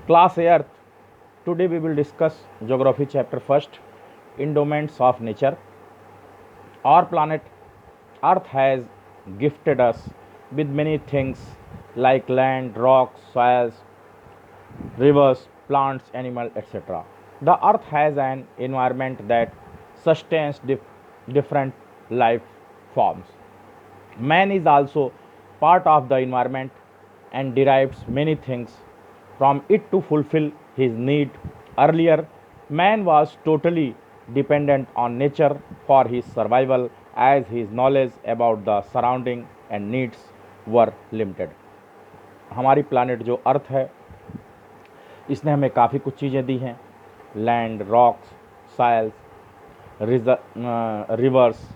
Class Earth. Today we will discuss Geography chapter first, Endowments of Nature. Our planet Earth has gifted us with many things like land, rocks, soils, rivers, plants, animals, etc. The Earth has an environment that sustains different life forms. Man is also part of the environment and derives many things from it to fulfill his need. Earlier, man was totally dependent on nature for his survival as his knowledge about the surrounding and needs were limited. हमारी planet जो अर्थ है इसने हमें काफ़ी कुछ चीज़ें दी हैं, land, rocks, soils, reverse,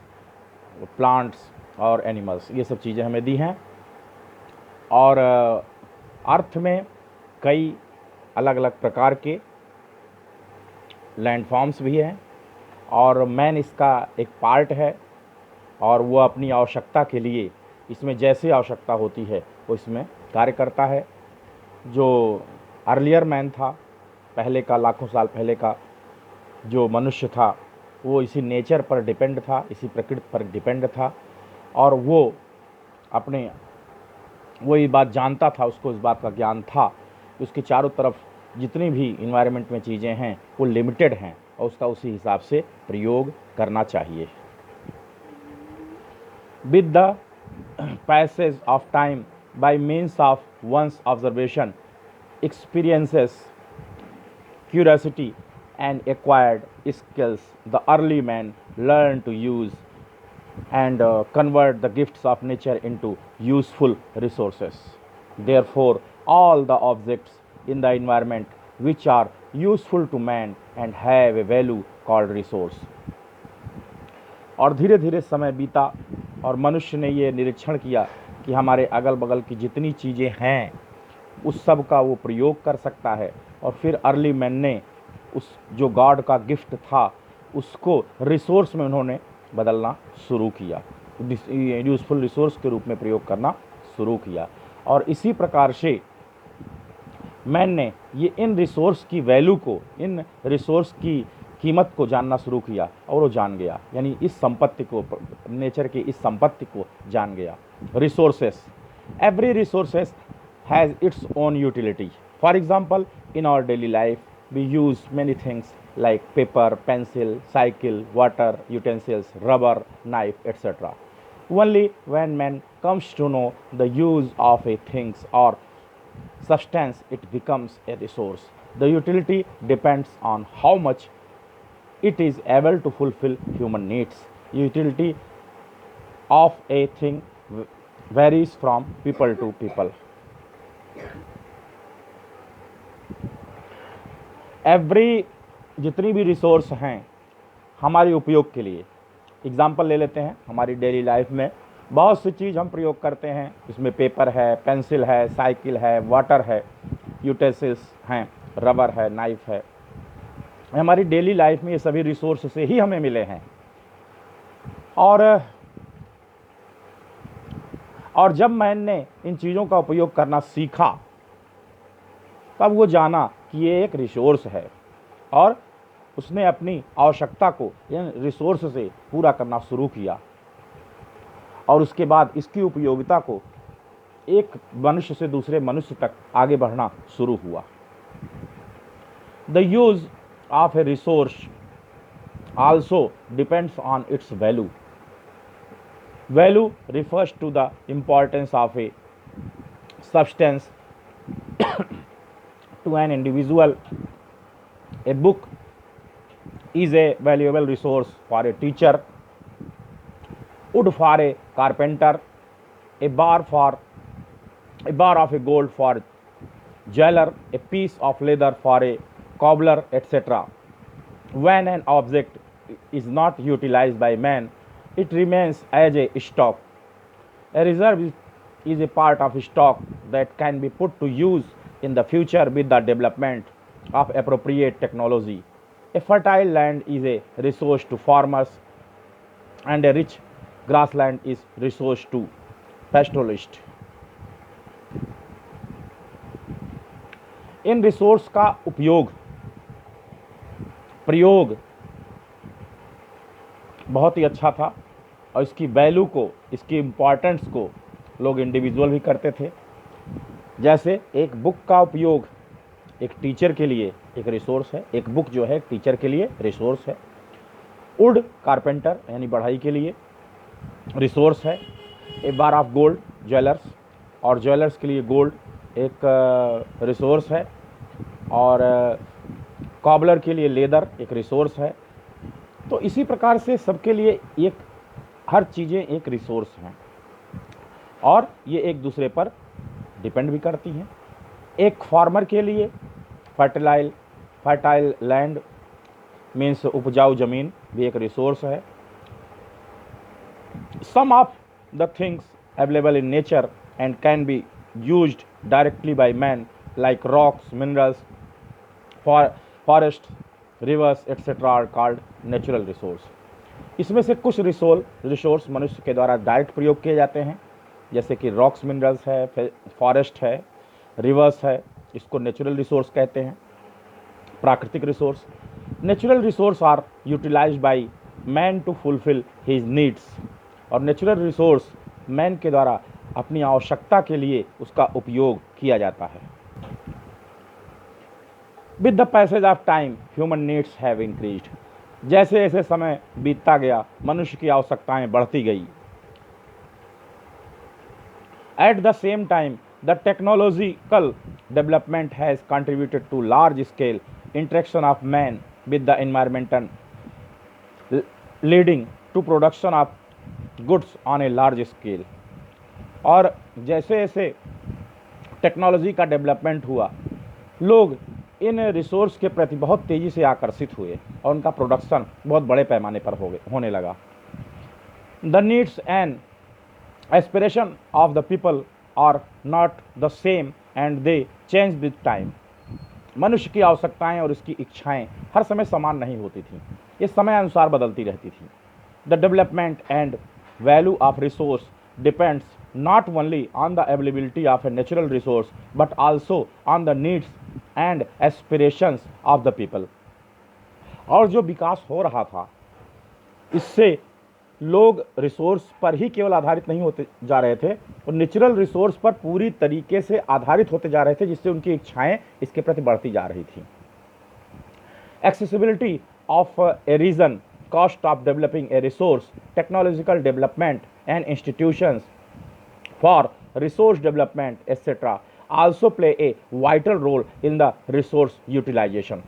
plants और एनिमल्स, ये सब चीज़ें हमें दी हैं। और अर्थ में कई अलग अलग प्रकार के लैंड फॉर्म्स भी हैं और मैन इसका एक पार्ट है और वो अपनी आवश्यकता के लिए इसमें जैसे आवश्यकता होती है वो इसमें कार्य करता है। जो अर्लियर मैन था, पहले का, लाखों साल पहले का जो मनुष्य था, वो इसी नेचर पर डिपेंड था, इसी प्रकृति पर डिपेंड था और वो ये बात जानता था, उसको इस बात का ज्ञान था कि उसके चारों तरफ जितनी भी इन्वायरमेंट में चीज़ें हैं वो लिमिटेड हैं और उसका उसी हिसाब से प्रयोग करना चाहिए। With the passage of time by means of one's observation, experiences, curiosity and acquired skills, the early man learned to use and convert the gifts of nature into useful resources. Therefore, all the objects in the environment which are useful to man and have a value called resource. और धीरे धीरे समय बीता और मनुष्य ने ये निरीक्षण किया कि हमारे अगल बगल की जितनी चीज़ें हैं उस सब का वो प्रयोग कर सकता है और फिर अर्ली मैन ने उस जो गॉड का गिफ्ट था उसको रिसोर्स में उन्होंने बदलना शुरू किया, यूज़फुल रिसोर्स के रूप में प्रयोग करना शुरू किया। और इसी प्रकार से मैन ने इन रिसोर्स की वैल्यू को, इन रिसोर्स की कीमत को जानना शुरू किया और वो जान गया, यानी इस संपत्ति को, नेचर की इस संपत्ति को जान गया। Resources, every resources has its own utility. For example, in our daily life, we use many things like paper, pencil, cycle, water, utensils, rubber, knife, etc. Only when man comes to know the use of a things or substance, it becomes a resource. The utility depends on how much it is able to fulfill human needs. Utility of a thing varies from people to people. Every जितनी भी resource हैं हमारे उपयोग के लिए, example ले लेते हैं। हमारी डेली लाइफ में बहुत सी चीज़ हम प्रयोग करते हैं, इसमें पेपर है, पेंसिल है, साइकिल है, वाटर है, यूटेंसिल्स हैं, रबर है, नाइफ है। हमारी डेली लाइफ में ये सभी रिसोर्स से ही हमें मिले हैं। और जब मैन ने इन चीज़ों का उपयोग करना सीखा तब वो जाना कि ये एक रिसोर्स है और उसने अपनी आवश्यकता को इन रिसोर्स से पूरा करना शुरू किया और उसके बाद इसकी उपयोगिता को एक मनुष्य से दूसरे मनुष्य तक आगे बढ़ना शुरू हुआ। The use of a resource also depends on it's value. Value refers to the importance of a substance to an individual. A book is a valuable resource for a teacher, wood for a carpenter, a bar of a gold for jeweler, a piece of leather for a cobbler, etc. When an object is not utilized by man, it remains as a stock. A reserve is a part of stock that can be put to use in the future with the development of appropriate technology. A fertile land is a resource to farmers, and a rich grassland is resource to pastoralists. In resource का उपयोग प्रयोग बहुत ही अच्छा था और इसकी value को, इसकी इम्पॉर्टेंस को लोग इंडिविजुअल भी करते थे। जैसे एक बुक का उपयोग एक टीचर के लिए एक रिसोर्स है, एक बुक जो है टीचर के लिए रिसोर्स है। वुड कारपेंटर यानी बढ़ाई के लिए रिसोर्स है। ए बार ऑफ गोल्ड ज्वेलर्स, और ज्वेलर्स के लिए गोल्ड एक रिसोर्स है। और कॉबलर के लिए लेदर एक रिसोर्स है। तो इसी प्रकार से सबके लिए एक हर चीज़ें एक रिसोर्स हैं और ये एक दूसरे पर डिपेंड भी करती हैं। एक फार्मर के लिए फर्टाइल लैंड मीन्स उपजाऊ ज़मीन भी एक रिसोर्स है। Some of the things available in nature and can be used directly by man like rocks, minerals, forest, rivers etcetera are called natural resource. इसमें से कुछ रिसोर्स मनुष्य के द्वारा डायरेक्ट प्रयोग किए जाते हैं, जैसे कि रॉक्स, मिनरल्स है, फॉरेस्ट है, रिवर्स है, इसको नेचुरल रिसोर्स कहते हैं, प्राकृतिक resource. Natural resource are utilised by man to fulfil his needs, और नेचुरल रिसोर्स मैन के द्वारा अपनी आवश्यकता के लिए उसका उपयोग किया जाता है। With the passage of time human needs have increased. जैसे जैसे समय बीतता गया मनुष्य की आवश्यकताएं बढ़ती गई। At the same time the technological development has contributed to large scale interaction of man with the environmental, leading to production of goods on a large scale. और जैसे जैसे टेक्नोलॉजी का डेवलपमेंट हुआ, लोग इन रिसोर्स के प्रति बहुत तेज़ी से आकर्षित हुए और उनका प्रोडक्शन बहुत बड़े पैमाने पर होने लगा। The needs and aspiration of the people are not the same and they change with time. मनुष्य की आवश्यकताएं और उसकी इच्छाएं हर समय समान नहीं होती थीं, ये समय अनुसार बदलती रहती थी। The development and value of resource depends not only on the availability of a natural resource but also on the needs and aspirations of the people। और जो विकास हो रहा था इससे लोग रिसोर्स पर ही केवल आधारित नहीं होते जा रहे थे, और नेचुरल रिसोर्स पर पूरी तरीके से आधारित होते जा रहे थे, जिससे उनकी इच्छाएं इसके प्रति बढ़ती जा रही थी। Accessibility of a region, cost of developing a resource, technological development and institutions for resource development etc. also play a vital role in the resource utilization।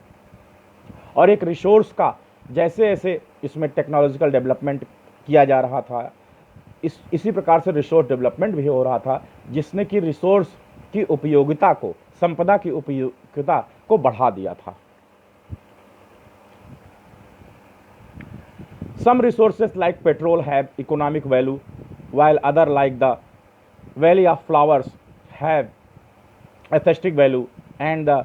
और एक रिसोर्स का जैसे जैसे इसमें टेक्नोलॉजिकल डेवलपमेंट किया जा रहा था, इसी प्रकार से रिसोर्स डेवलपमेंट भी हो रहा था, जिसने कि रिसोर्स की उपयोगिता को, संपदा की उपयोगिता को बढ़ा दिया था। Some resources like petrol have economic value while other like the valley of flowers have aesthetic value, and the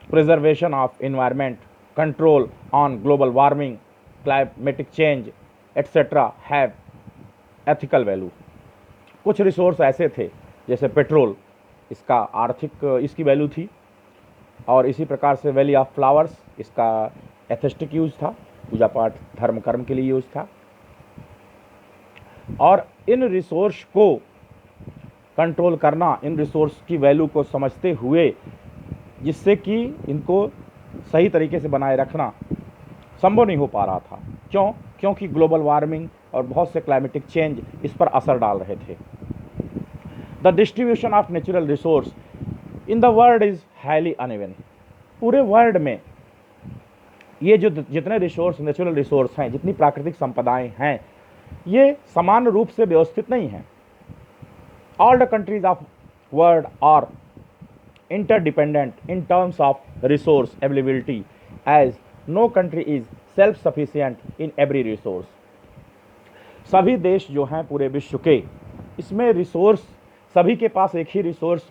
preservation of environment, control on global warming, climatic change etc. have ethical value। कुछ resource ऐसे थे जैसे petrol, इसका आर्थिक इसकी value थी, और इसी प्रकार से वैली ऑफ फ्लावर्स, इसका एस्थेटिक यूज था, पूजा पाठ धर्म कर्म के लिए यूज था। और इन रिसोर्स को कंट्रोल करना, इन रिसोर्स की वैल्यू को समझते हुए, जिससे कि इनको सही तरीके से बनाए रखना संभव नहीं हो पा रहा था। क्यों? क्योंकि ग्लोबल वार्मिंग और बहुत से क्लाइमेटिक चेंज इस पर असर डाल रहे थे। The distribution of natural resource in the world is highly uneven. पूरे वर्ल्ड में ये जो जितने रिसोर्स, नेचुरल रिसोर्स हैं, जितनी प्राकृतिक संपदाएं हैं, ये समान रूप से व्यवस्थित नहीं हैं। All the countries of world are interdependent in terms of resource availability, as no country is self-sufficient in every resource। सभी देश जो हैं पूरे विश्व के, इसमें रिसोर्स, सभी के पास एक ही रिसोर्स,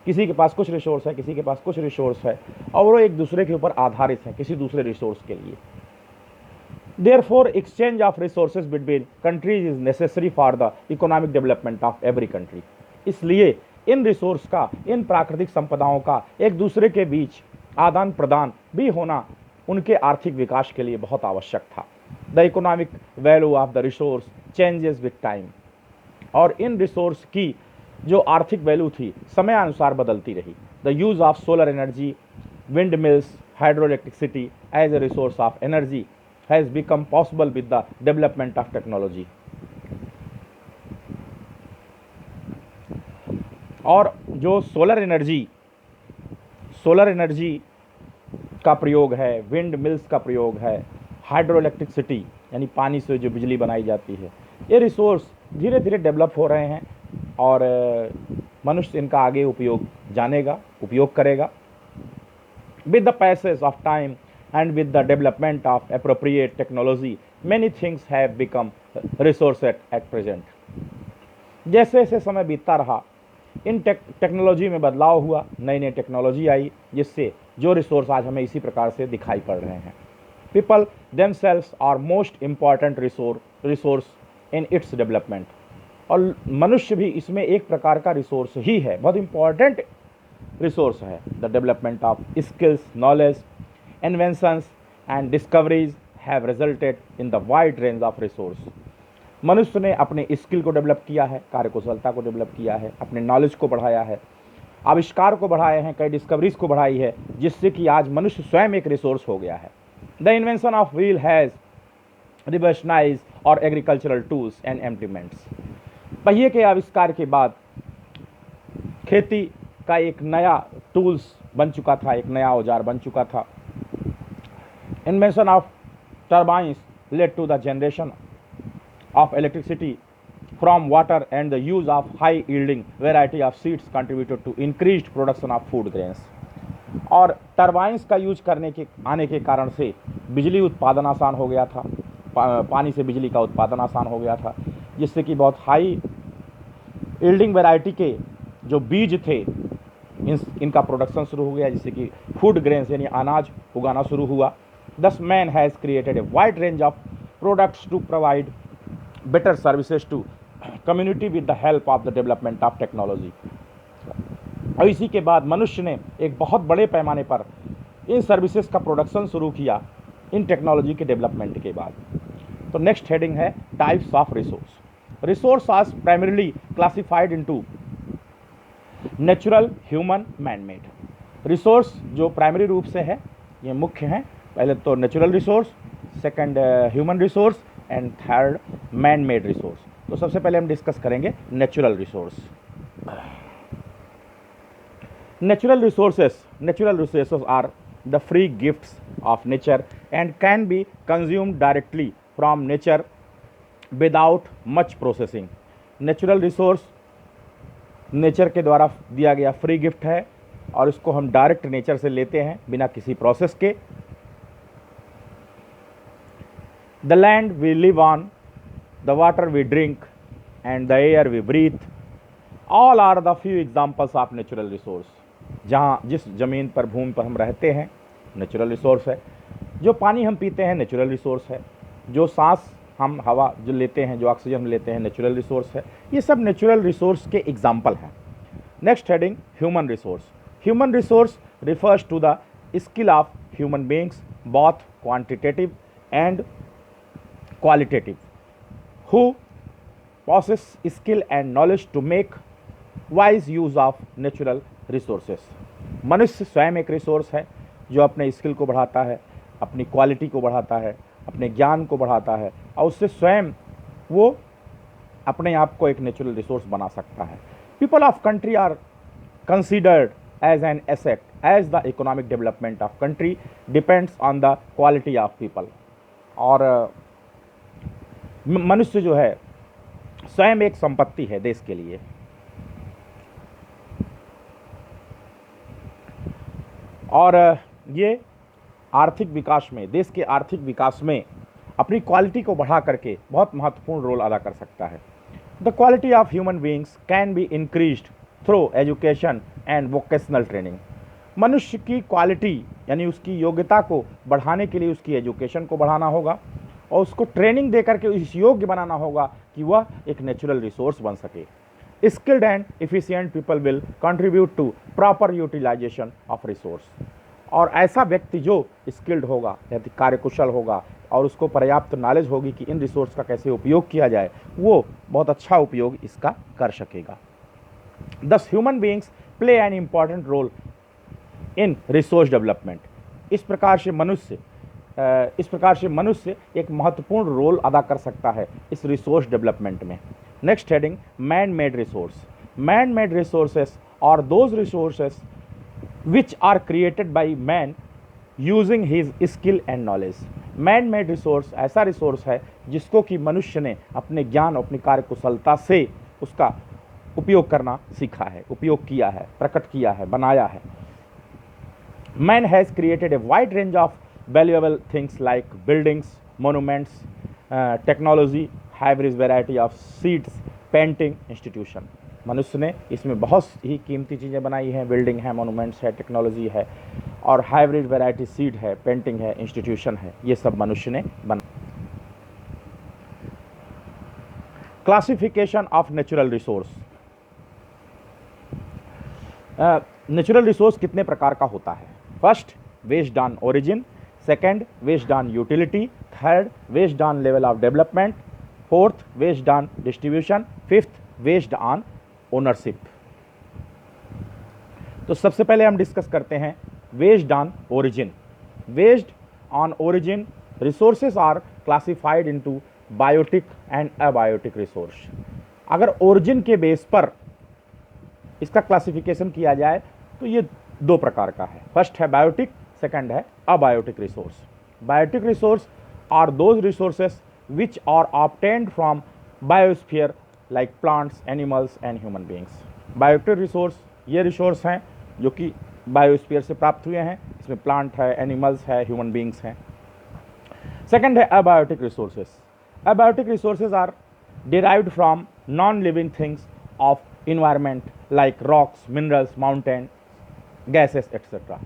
किसी के पास कुछ रिसोर्स है, किसी के पास कुछ रिसोर्स है, और वो एक दूसरे के ऊपर आधारित हैं किसी दूसरे रिसोर्स के लिए। Therefore, exchange of resources between countries is necessary for the economic development of every country। इसलिए इन रिसोर्स का, इन प्राकृतिक संपदाओं का एक दूसरे के बीच आदान प्रदान भी होना उनके आर्थिक विकास के लिए बहुत आवश्यक था। The economic value of the resource changes with time. और इन रिसोर्स की जो आर्थिक वैल्यू थी समय अनुसार बदलती रही। The use of solar energy, wind mills, hydro electricity as a resource of energy has become possible with the development of technology. और जो सोलर एनर्जी का प्रयोग है, विंड मिल्स का प्रयोग है, हाइड्रो इलेक्ट्रिसिटी यानी पानी से जो बिजली बनाई जाती है, ये रिसोर्स धीरे धीरे डेवलप हो रहे हैं और मनुष्य इनका आगे उपयोग जानेगा, उपयोग करेगा। With the passage of time and with the development of appropriate technology many things have become resource at present. जैसे जैसे समय बीतता रहा, इन टेक्नोलॉजी में बदलाव हुआ, नई नई टेक्नोलॉजी आई, जिससे जो रिसोर्स आज हमें इसी प्रकार से दिखाई पड़ रहे हैं। People themselves are most important resource in its development. और मनुष्य भी इसमें एक प्रकार का रिसोर्स ही है, बहुत इम्पॉर्टेंट रिसोर्स है। The development of skills, knowledge, inventions and discoveries have resulted in the wide range of resource. मनुष्य ने अपने स्किल को डेवलप किया है, कार्यकुशलता को डेवलप किया है, अपने नॉलेज को बढ़ाया है, आविष्कार को बढ़ाए हैं, कई डिस्कवरीज को बढ़ाई है, जिससे कि आज मनुष्य स्वयं एक रिसोर्स हो गया है। The invention of wheel has revolutionised our agricultural tools and implements. पहिए के आविष्कार के बाद खेती का एक नया टूल्स बन चुका था, एक नया औजार बन चुका था। Invention of turbines led to the generation of electricity from water and the use of high yielding variety of seeds contributed to increased production of food grains। और टर्बाइंस का यूज करने के आने के कारण से बिजली उत्पादन आसान हो गया था, पानी से बिजली का उत्पादन आसान हो गया था, जिससे कि बहुत हाई यील्डिंग वैरायटी के जो बीज थे इनका प्रोडक्शन शुरू हो गया, जिससे कि फूड ग्रेन्स यानी अनाज उगाना शुरू हुआ। Thus man has created a wide range of products to provide better services to community with the help of the development of technology। और इसी के बाद मनुष्य ने एक बहुत बड़े पैमाने पर इन सर्विसेज का प्रोडक्शन शुरू किया इन टेक्नोलॉजी के डेवलपमेंट के बाद। तो नेक्स्ट हेडिंग है types of resource. Resource are primarily classified into natural, human, man made. Resource जो प्राइमरी रूप से है ये मुख्य हैं, पहले तो natural resource, second human resource and third man made resource. तो सबसे पहले हम डिस्कस करेंगे natural resource. Natural resources are the free gifts of nature and can be consumed directly from nature without much processing. Natural resource nature के द्वारा दिया गया free gift है और इसको हम डायरेक्ट नेचर से लेते हैं बिना किसी प्रोसेस के। The land we live on, the water we drink, and the air we breathe, all are the few examples of natural resource। जहाँ जिस ज़मीन पर, भूमि पर हम रहते हैं, नेचुरल रिसोर्स है। जो पानी हम पीते हैं, नेचुरल रिसोर्स है। जो सांस हम हवा जो लेते हैं, जो ऑक्सीजन हम लेते हैं, नेचुरल रिसोर्स है। ये सब नेचुरल रिसोर्स के एग्जाम्पल हैं। Next heading human resource. Human resource refers to the skill of human beings both quantitative and qualitative, who possess skill and knowledge to make wise use of natural resources। मनुष्य स्वयं एक resource है जो अपने skill को बढ़ाता है, अपनी क्वालिटी को बढ़ाता है, अपने ज्ञान को बढ़ाता है और उससे स्वयं वो अपने आप को एक नेचुरल रिसोर्स बना सकता है। People of country are considered as an asset as the economic development of country depends on the quality of people. और मनुष्य जो है स्वयं एक संपत्ति है देश के लिए। और ये आर्थिक विकास में, देश के आर्थिक विकास में अपनी क्वालिटी को बढ़ा करके बहुत महत्वपूर्ण रोल अदा कर सकता है। The quality of human beings can be increased through education and vocational training. मनुष्य की क्वालिटी यानी उसकी योग्यता को बढ़ाने के लिए उसकी एजुकेशन को बढ़ाना होगा और उसको ट्रेनिंग दे करके इस योग्य बनाना होगा कि वह एक नेचुरल रिसोर्स बन सके। Skilled and efficient people will contribute to proper utilization of resource. और ऐसा व्यक्ति जो स्किल्ड होगा यानी कार्यकुशल होगा और उसको पर्याप्त नॉलेज होगी कि इन रिसोर्स का कैसे उपयोग किया जाए, वो बहुत अच्छा उपयोग इसका कर सकेगा. Thus human beings play an important role in resource development. इस प्रकार से मनुष्य एक महत्वपूर्ण रोल अदा कर सकता है इस रिसोर्स डेवलपमेंट में. Next heading, man made resource. Man made resources are those resources which are created by man using his skill and knowledge. Man made resource ऐसा रिसोर्स है जिसको कि मनुष्य ने अपने ज्ञान, अपनी कार्यकुशलता से उसका उपयोग करना सीखा है, उपयोग किया है, प्रकट किया है, बनाया है. Man has created a wide range of valuable things like buildings, monuments, technology, hybrid variety of seeds, painting, institution. मनुष्य ने इसमें बहुत ही कीमती चीज़ें बनाई हैं. बिल्डिंग है, मोनूमेंट्स है, टेक्नोलॉजी है और हाइब्रिड वैरायटी सीड है, पेंटिंग है, इंस्टीट्यूशन है. ये सब मनुष्य ने बना. Classification of natural resource. Natural resource कितने प्रकार का होता है? First, based on origin. Second, based on utility. Third, based on level of development. Fourth, based on distribution. Fifth, based on ownership. तो सबसे पहले हम डिस्कस करते हैं based on origin. Based on origin resources are classified into biotic and abiotic resource. अगर origin के base पर इसका क्लासिफिकेशन किया जाए तो ये दो प्रकार का है. फर्स्ट है बायोटिक, सेकंड है abiotic resource. Biotic resource are those resources which are obtained from biosphere like plants, animals and human beings. Biotic resource ये रिसोर्स हैं जो कि बायोस्फीयर से प्राप्त हुए हैं. इसमें प्लांट है, एनिमल्स है, ह्यूमन बींग्स हैं. सेकंड है abiotic resources. Abiotic resources are derived from non living things of environment like rocks, minerals, mountain, gases etc.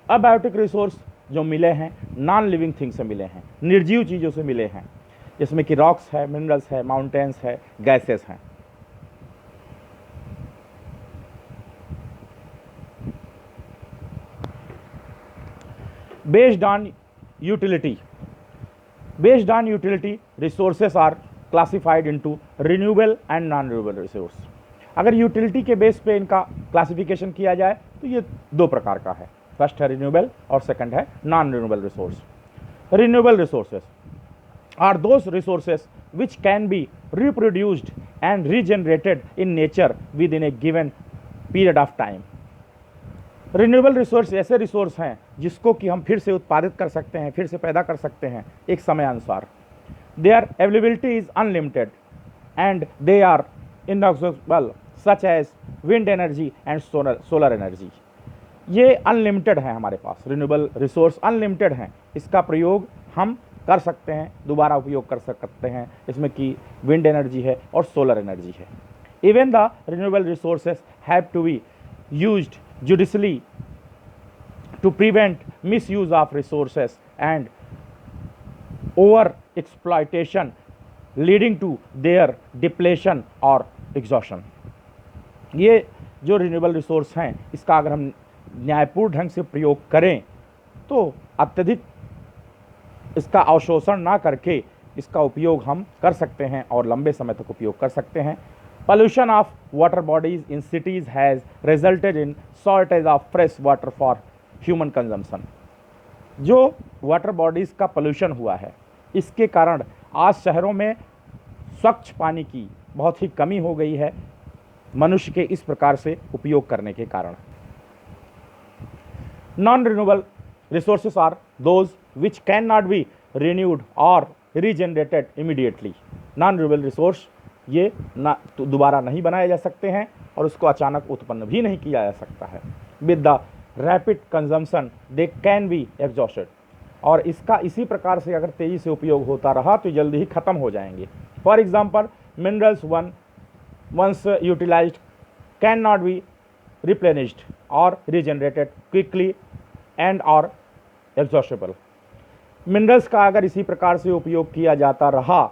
Abiotic resource जो मिले हैं नॉन लिविंग थिंग से मिले हैं, निर्जीव चीज़ों से मिले हैं, जिसमें कि रॉक्स है, मिनरल्स है, माउंटेन्स है, गैसेस हैं. Based on utility. Based on utility resources are classified into renewable and non renewable resource. अगर यूटिलिटी के बेस पे इनका क्लासिफिकेशन किया जाए तो ये दो प्रकार का है. फर्स्ट है रिन्यूएबल और सेकंड है non renewable resource. Renewable resources are those resources which can be reproduced and regenerated in nature within a given period of time. Renewable resource ऐसे रिसोर्स हैं जिसको कि हम फिर से उत्पादित कर सकते हैं, फिर से पैदा कर सकते हैं एक समय अनुसार. Their availability is unlimited and they are inexhaustible such as wind energy and solar energy. ये अनलिमिटेड है हमारे पास. रिन्यूएबल रिसोर्स अनलिमिटेड हैं, इसका प्रयोग हम कर सकते हैं, दोबारा उपयोग कर सकते हैं. इसमें कि विंड एनर्जी है और सोलर एनर्जी है. Even the renewable resources have to be used judiciously to prevent misuse of resources and over exploitation leading to their depletion और एग्जॉशन. ये जो रिन्यूएबल रिसोर्स हैं इसका अगर हम न्यायपूर्ण ढंग से प्रयोग करें तो अत्यधिक इसका अवशोषण ना करके इसका उपयोग हम कर सकते हैं और लंबे समय तक उपयोग कर सकते हैं. Pollution of water bodies in cities has resulted in shortage of fresh water for human consumption. जो वाटर बॉडीज़ का पोल्यूशन हुआ है इसके कारण आज शहरों में स्वच्छ पानी की बहुत ही कमी हो गई है मनुष्य के इस प्रकार से उपयोग करने के कारण. Non renewable resources are those which can not be renewed or regenerated immediately. Non renewable resource ये ना तो दोबारा नहीं बनाए जा सकते हैं और उसको अचानक उत्पन्न भी नहीं किया जा सकता है. With the rapid consumption they can be exhausted. और इसका इसी प्रकार से अगर तेज़ी से उपयोग होता रहा तो जल्दी ही ख़त्म हो जाएंगे. For example minerals once utilised can not be replenished or regenerated quickly and are exhaustible. Minerals का अगर इसी प्रकार से उपयोग किया जाता रहा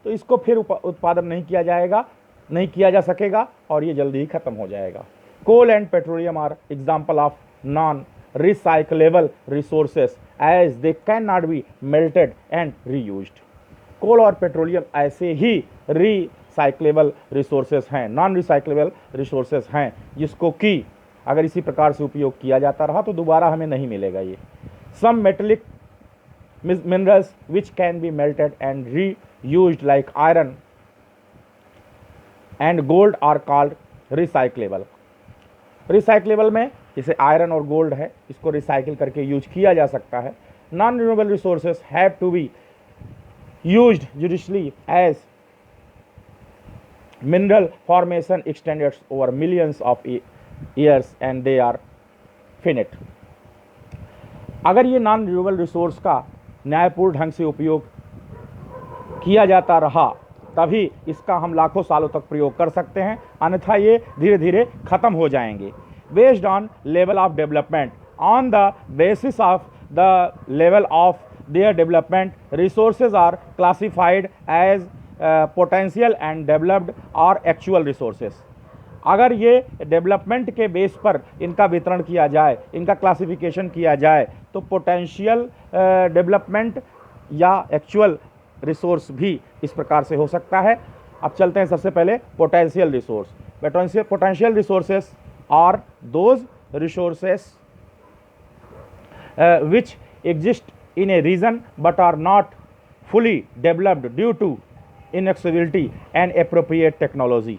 तो इसको फिर उत्पादन नहीं किया जाएगा नहीं किया जा सकेगा और ये जल्दी ही खत्म हो जाएगा। Coal and petroleum are example of non recyclable resources as they can not be melted and reused. Coal और पेट्रोलियम ऐसे ही रिसाइक्लेबल रिसोर्सेस हैं, नॉन रिसाइक्लेबल रिसोर्सेस हैं, जिसको कि अगर इसी प्रकार से उपयोग किया जाता रहा तो दोबारा हमें नहीं मिलेगा। ये some metallic minerals which can be melted and reused like iron and gold are called recyclable. Recyclable में जैसे आयरन और गोल्ड है, इसको रिसाइकिल करके यूज किया जा सकता है। Non renewable resources have to be used judiciously as mineral formation extends over millions of years and they are finite. अगर ये नॉन रिन्यूएबल रिसोर्स का न्यायपूर्ण ढंग से उपयोग किया जाता रहा तभी इसका हम लाखों सालों तक प्रयोग कर सकते हैं, अन्यथा ये धीरे धीरे खत्म हो जाएंगे। Based on level of development, on the basis of the level of their development, resources are classified as potential and developed or actual resources। अगर ये डेवलपमेंट के बेस पर इनका वितरण किया जाए, इनका क्लासिफिकेशन किया जाए, तो पोटेंशियल डेवलपमेंट या एक्चुअल रिसोर्स भी इस प्रकार से हो सकता है। अब चलते हैं सबसे पहले potential resource. Potential resources are those resources which exist in a region but are not fully developed due to inaccessibility and appropriate technology।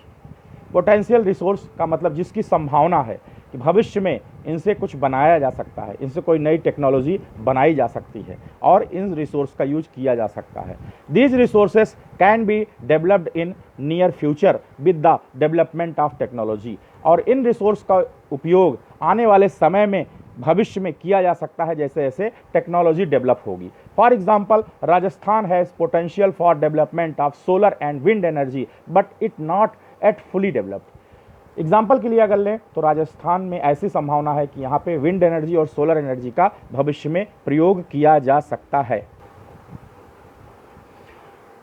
Potential resource का मतलब जिसकी संभावना है कि भविष्य में इनसे कुछ बनाया जा सकता है, इनसे कोई नई टेक्नोलॉजी बनाई जा सकती है और इन रिसोर्स का यूज किया जा सकता है। These resources can be developed in near future with the development of technology. और इन रिसोर्स का उपयोग आने वाले समय में भविष्य में किया जा सकता है जैसे जैसे टेक्नोलॉजी डेवलप होगी। For example, Rajasthan has potential for development of solar and wind energy but it not at fully developed. Example के लिए अगर लें तो राजस्थान में ऐसी संभावना है कि यहाँ पे विंड एनर्जी और सोलर एनर्जी का भविष्य में प्रयोग किया जा सकता है।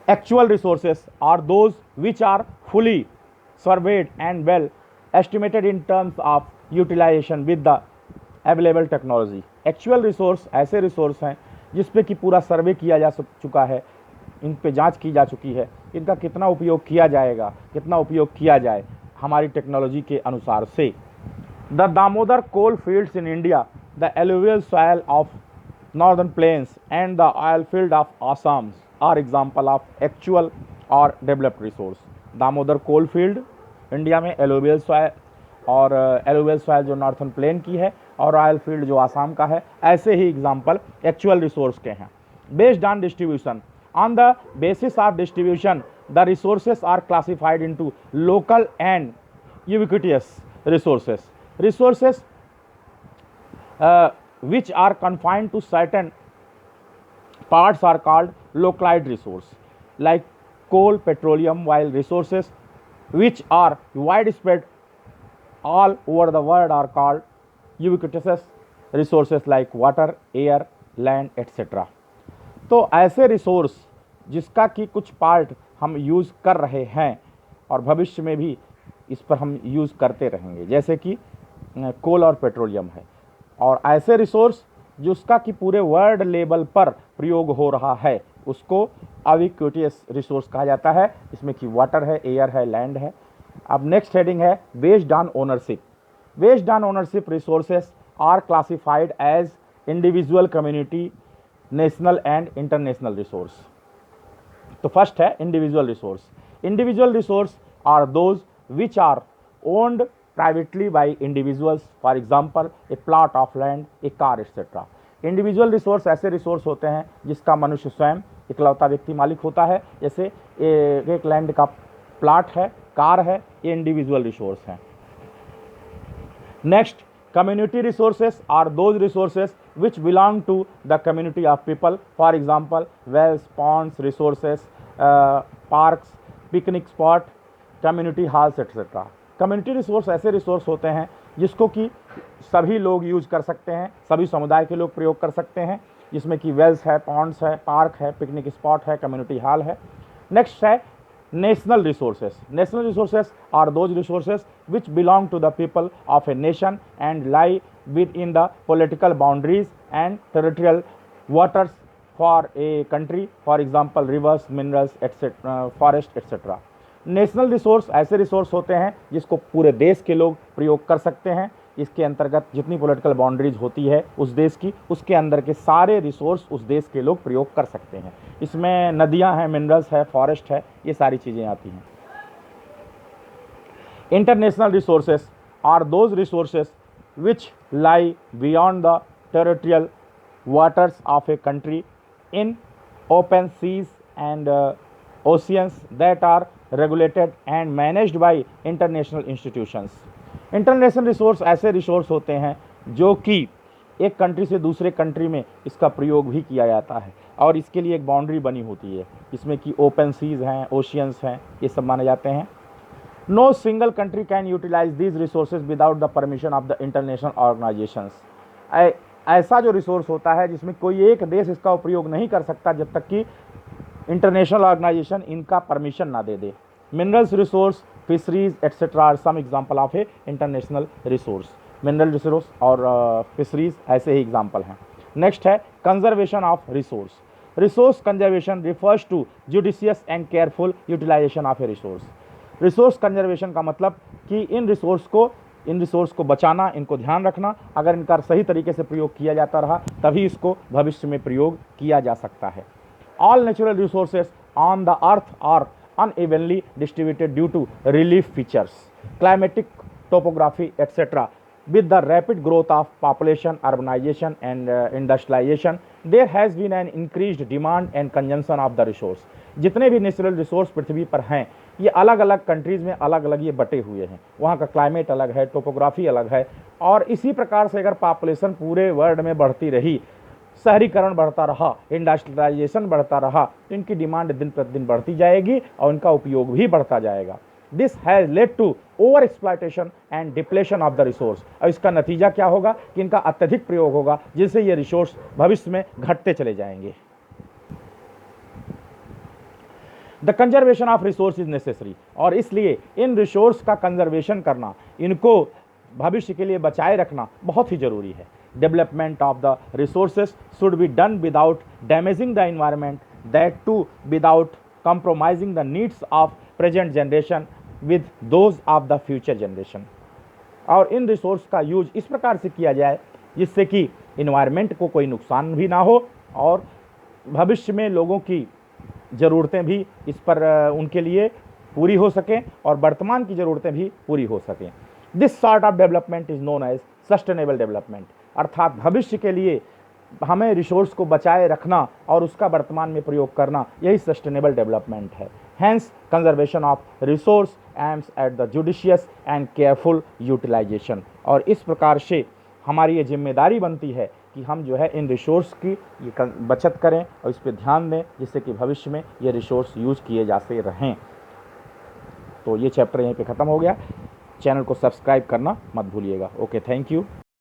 Actual resources are those which are fully surveyed and well estimated in terms of utilisation with the available technology. Actual resource ऐसे रिसोर्स हैं जिस पे कि पूरा सर्वे किया जा चुका है, इन पे जांच की जा चुकी है, इनका कितना उपयोग किया जाएगा, कितना उपयोग किया जाए हमारी टेक्नोलॉजी के अनुसार से। The Damodar coal fields in India, the alluvial soil of northern plains and the oil field of Assam are example of actual or developed resource. Damodar coal field India में, एलुवियल सॉइल और एलुवियल सॉइल जो northern plain की है और oil field जो आसाम का है, ऐसे ही एग्जाम्पल एक्चुअल रिसोर्स के हैं। Based on distribution, on the basis of distribution the resources are classified into local and ubiquitous resources. Resources which are confined to certain parts are called localized resource like coal, petroleum, while resources which are widespread all over the world are called ubiquitous resources like water, air, land, etc। तो ऐसे resource जिसका कि कुछ part हम use कर रहे हैं और भविष्य में भी इस पर हम यूज़ करते रहेंगे, जैसे कि कोल और पेट्रोलियम है, और ऐसे रिसोर्स जिसका कि पूरे वर्ल्ड लेवल पर प्रयोग हो रहा है उसको अविक्विटियस रिसोर्स कहा जाता है। इसमें कि वाटर है, एयर है, लैंड है। अब नेक्स्ट हेडिंग है based on ownership. Based on ownership resources are classified as individual, community, national and international resource. तो फर्स्ट है individual resource. Individual resource are those which are owned privately by individuals, for example a plot of land, a car, etc। Individual resource ऐसे resource होते हैं जिसका मनुष्य स्वयं इकलौता व्यक्ति मालिक होता है, जैसे एक लैंड का प्लाट है, कार है, ये इंडिविजुअल रिसोर्स हैं। Next, community resources are those resources which belong to the community of people, for example wells, ponds, resources, parks, picnic spot, community halls, etcetera. Community resource ऐसे resource होते हैं जिसको कि सभी लोग यूज कर सकते हैं, सभी समुदाय के लोग प्रयोग कर सकते हैं, जिसमें कि वेल्स है, पॉन्ड्स है, पार्क है, पिकनिक स्पॉट है, कम्युनिटी हॉल है। नेक्स्ट है National resources. National resources are those resources which belong to the people of a nation and lie within the political boundaries and territorial waters for a country, for example rivers, minerals, etc., forest, etc. National resource ऐसे resource होते हैं जिसको पूरे देश के लोग प्रयोग कर सकते हैं। इसके अंतर्गत जितनी पॉलिटिकल बाउंड्रीज होती है उस देश की, उसके अंदर के सारे रिसोर्स उस देश के लोग प्रयोग कर सकते हैं। इसमें नदियां हैं, मिनरल्स है, फॉरेस्ट है, ये सारी चीज़ें आती हैं। International resources are those resources which lie beyond the territorial waters of a country in open seas and oceans that are regulated and managed by international institutions. International resource ऐसे resource होते हैं जो कि एक कंट्री से दूसरे country में इसका प्रयोग भी किया जाता है और इसके लिए एक बाउंड्री बनी होती है, इसमें कि ओपन सीज हैं, ओशियंस हैं, ये सब माने जाते हैं। No single country can utilise these resources without the permission of the international organisations. ऐसा जो रिसोर्स होता है जिसमें कोई एक देश इसका उपयोग नहीं कर सकता जब तक कि इंटरनेशनल ऑर्गेनाइजेशन इनका परमिशन ना दे दे। Minerals resource, fisheries etcetera are some example of a international resource. Mineral resource और फिशरीज ऐसे ही एग्जांपल हैं। नेक्स्ट है conservation of resource. Resource conservation refers to judicious and careful utilisation of a resource. Resource conservation का मतलब कि इन resource को बचाना, इनको ध्यान रखना, अगर इनका सही तरीके से प्रयोग किया जाता रहा तभी इसको भविष्य में प्रयोग किया जा सकता है। All natural resources on the earth are unevenly distributed due to relief features, climatic topography, etc. With the rapid growth of population, urbanization and industrialization, there has been an increased demand and consumption of the resource. जितने भी natural resource पृथ्वी पर हैं ये अलग अलग countries में अलग अलग ये बटे हुए हैं, वहाँ का क्लाइमेट अलग है, टोपोग्राफी अलग है, और इसी प्रकार से अगर पॉपुलेशन पूरे वर्ल्ड में बढ़ती रही, शहरीकरण बढ़ता रहा, इंडस्ट्रियलाइजेशन बढ़ता रहा, तो इनकी डिमांड दिन प्रतिदिन बढ़ती जाएगी और इनका उपयोग भी बढ़ता जाएगा। This has led to over exploitation and depletion of the resource. और इसका नतीजा क्या होगा कि इनका अत्यधिक प्रयोग होगा जिससे ये रिसोर्स भविष्य में घटते चले जाएंगे। The conservation of resource is necessary, और इसलिए इन रिसोर्स का कंजर्वेशन करना, इनको भविष्य के लिए बचाए रखना बहुत ही ज़रूरी है। Development of the resources should be done without damaging the environment, that too without compromising the needs of present generation with those of the future generation. और इन रिसोर्स का यूज इस प्रकार से किया जाए जिससे कि इन्वायरमेंट को कोई नुकसान भी ना हो और भविष्य में लोगों की ज़रूरतें भी इस पर उनके लिए पूरी हो सकें और वर्तमान की ज़रूरतें भी पूरी हो सकें। This sort of development is known as sustainable development. अर्थात भविष्य के लिए हमें रिसोर्स को बचाए रखना और उसका वर्तमान में प्रयोग करना, यही सस्टेनेबल डेवलपमेंट है। Hence conservation of resource aims at the judicious and careful utilisation. और इस प्रकार से हमारी ये जिम्मेदारी बनती है कि हम जो है इन रिसोर्स की बचत करें और इस पर ध्यान दें जिससे कि भविष्य में ये रिसोर्स यूज किए जाते रहें। तो ये चैप्टर यहीं पे ख़त्म हो गया। चैनल को सब्सक्राइब करना मत भूलिएगा। Okay, thank you.